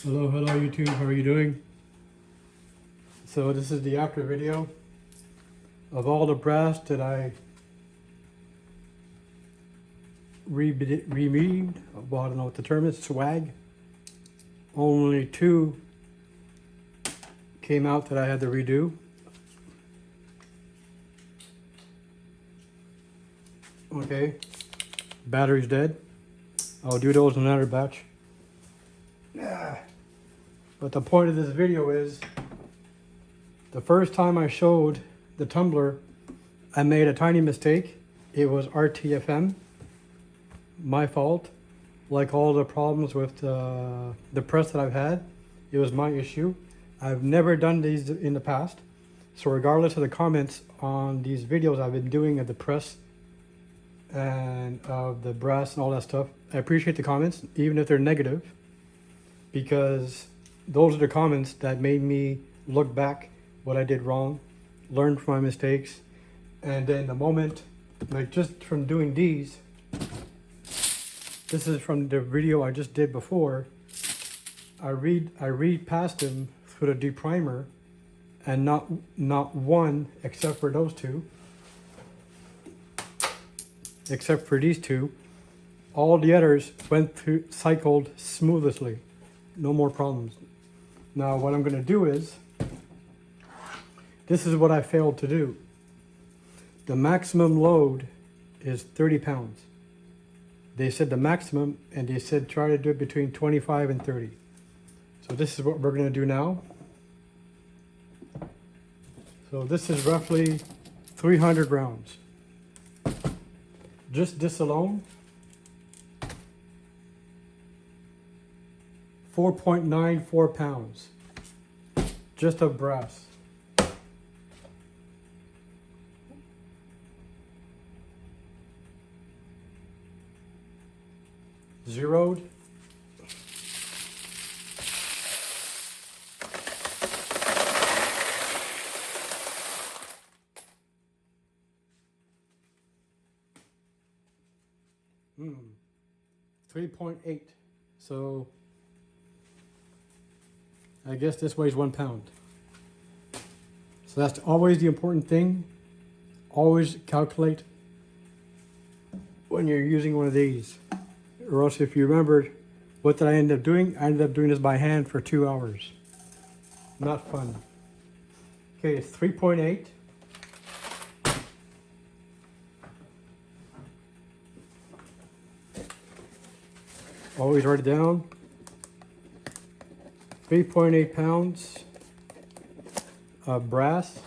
Hello YouTube, how are you doing? So this is the after video of all the brass that I removed. Well, I don't know what the term is, swag. Only 2 came out that I had to redo. Okay, battery's dead. I'll do those in another batch. But the point of this video is, the first time I showed the tumbler, I made a tiny mistake. It was RTFM, my fault. Like all the problems with the press that I've had, it was my issue. I've never done these in the past. So regardless of the comments on these videos I've been doing of the press and of the brass and all that stuff, I appreciate the comments, even if they're negative, because those are the comments that made me look back what I did wrong, learn from my mistakes, and then the moment, like just from doing these, this is from the video I just did before, I read past them through the deprimer, and not one, except for those 2, except for these 2, all the others went through, cycled smoothly, no more problems. Now what I'm going to do is, this is what I failed to do. The maximum load is 30 pounds. They said the maximum, and they said try to do it between 25 and 30. So this is what we're going to do now. So this is roughly 300 rounds. Just this alone, 4.94 pounds, just of brass. Zeroed. Hmm. 3.8. So I guess this weighs 1 pound. So that's always the important thing. Always calculate when you're using one of these. Or else, if you remember, what did I end up doing? I ended up doing this by hand for 2 hours. Not fun. Okay, it's 3.8. Always write it down. 3.8 pounds of brass.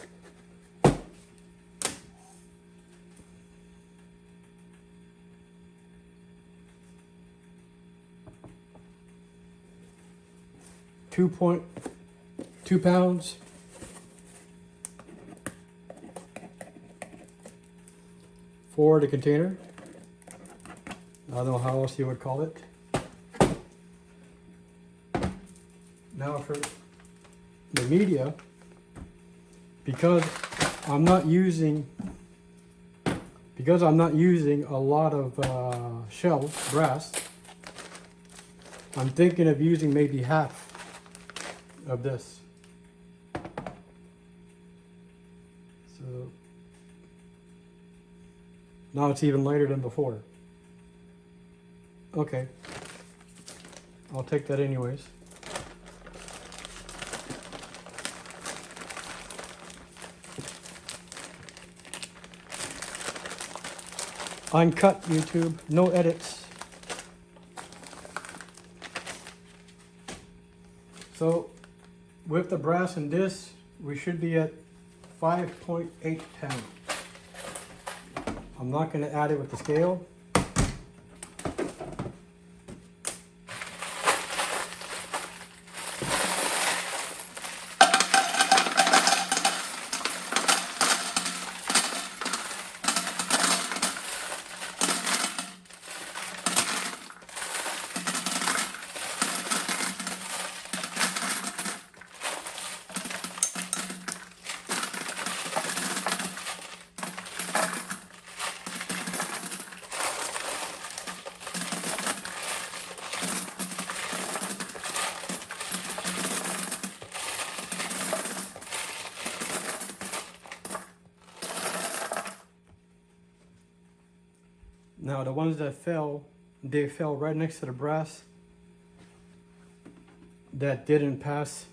$2.2 pounds for the container. I don't know how else you would call it. Now for the media, because I'm not using a lot of shell brass, I'm thinking of using maybe half of this. So now it's even lighter than before. Okay, I'll take that anyways. Uncut YouTube, no edits. So with the brass and this, we should be at 5.8 pounds. I'm not going to add it with the scale. Now the ones that fell, they fell right next to the brass that didn't pass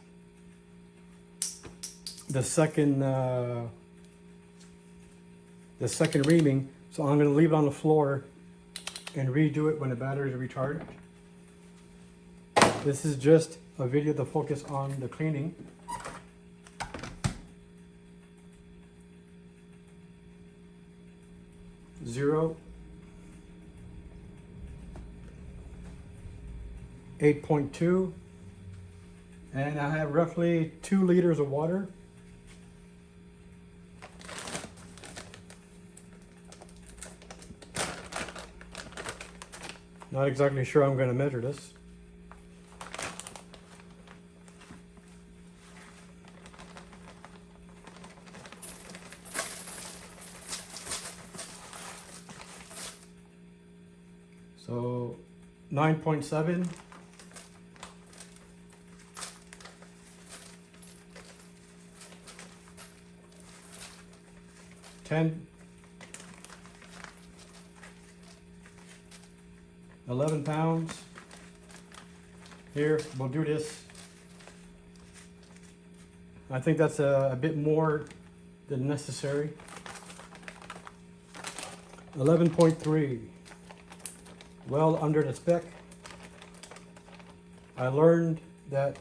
the second reaming. So I'm going to leave it on the floor and redo it when the batteries are recharged. This is just a video to focus on the cleaning. Zero, 8.2, and I have roughly 2 liters of water. Not exactly sure I'm going to measure this. So 9.7. 10. 11 pounds. Here, we'll do this. I think that's a bit more than necessary. 11.3. Well under the spec. I learned that,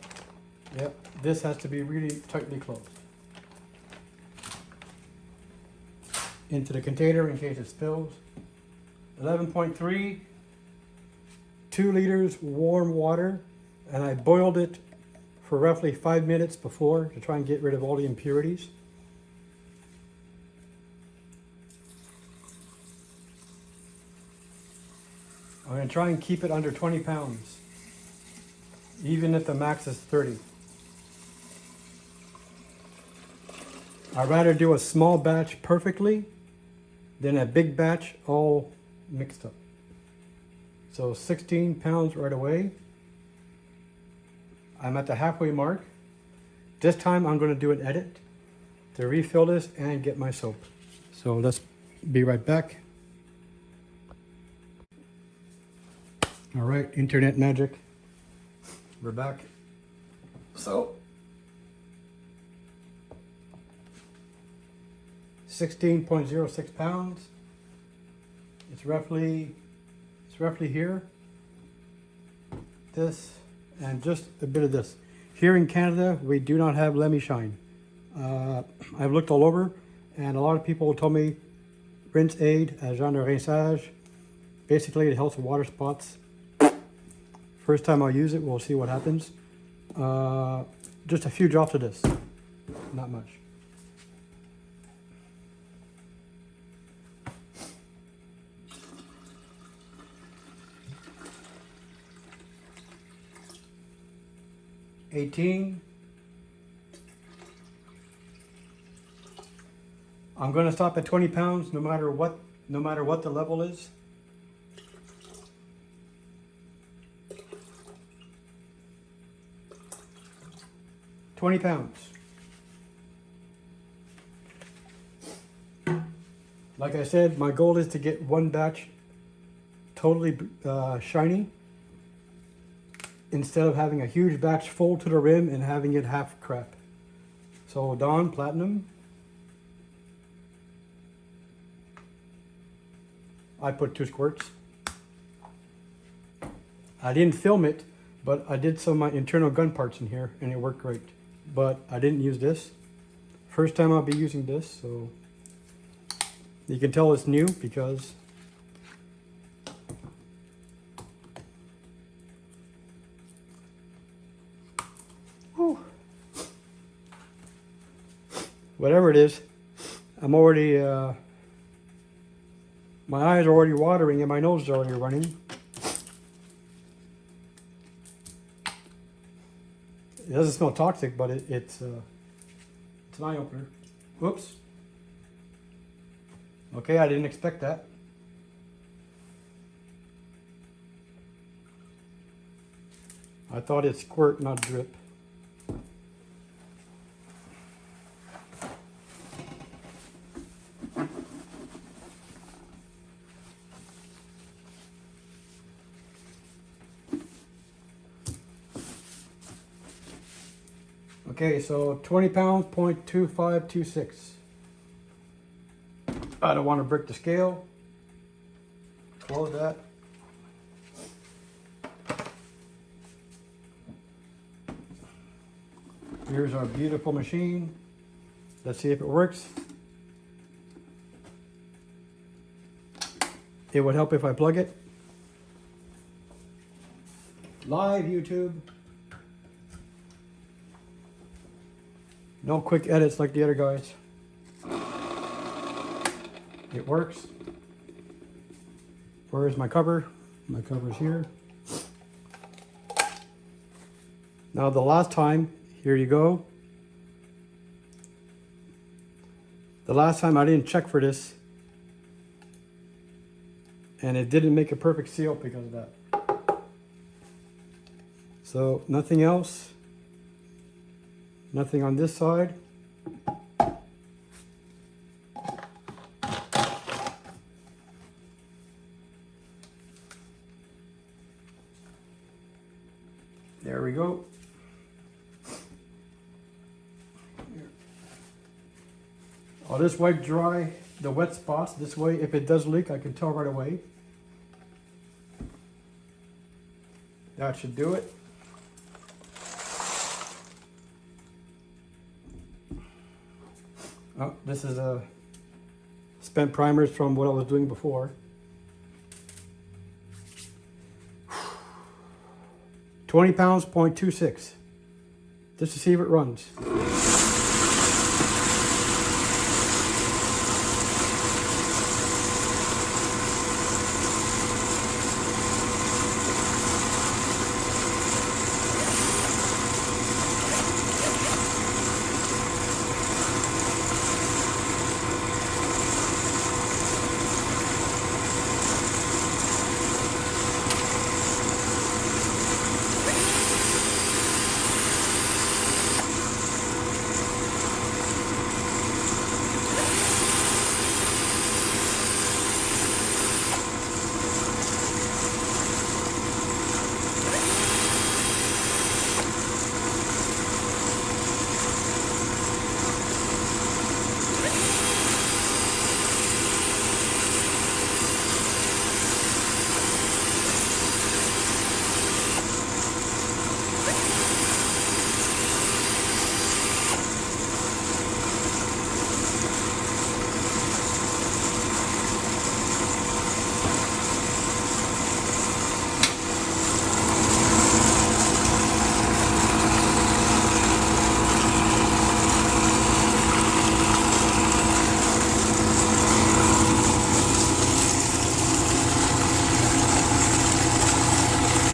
yep, this has to be really tightly closed. Into the container in case it spills. 11.3. 2 liters warm water, and I boiled it for roughly 5 minutes before to try and get rid of all the impurities. I'm going to try and keep it under 20 pounds, even if the max is 30. I'd rather do a small batch perfectly than a big batch all mixed up. So 16 pounds right away. I'm at the halfway mark. This time I'm going to do an edit to refill this and get my soap. So let's be right back. All right, internet magic. We're back. So 16.06 pounds. It's roughly here. This and just a bit of this. Here in Canada, we do not have Let Me Shine. I've looked all over, and a lot of people told me rinse aid, agent de rinçage. Basically, it helps with water spots. First time I'll use it, we'll see what happens. Just a few drops of this, not much. $18. I'm going to stop at 20 pounds no matter what the level is. £20. Like I said, my goal is to get one batch totally shiny, instead of having a huge batch full to the rim and having it half crap. So Dawn Platinum. I put 2 squirts. I didn't film it, but I did some of my internal gun parts in here and it worked great. But I didn't use this. First time I'll be using this, so you can tell it's new because whatever it is, I'm already, my eyes are already watering and my nose is already running. It doesn't smell toxic, but it's an eye opener. Whoops. Okay, I didn't expect that. I thought it'd squirt, not drip. Okay, so 20 pounds, 0.2526. I don't want to break the scale. Close that. Here's our beautiful machine. Let's see if it works. It would help if I plug it. Live YouTube. No quick edits like the other guys. It works. Where is my cover? My cover's here. Now the last time, here you go. The last time I didn't check for this, and it didn't make a perfect seal because of that. So nothing else. Nothing on this side. There we go. I'll just wipe dry the wet spots. This way, if it does leak, I can tell right away. That should do it. Oh, this is a spent primers from what I was doing before. 20 pounds, 0.26. Just to see if it runs.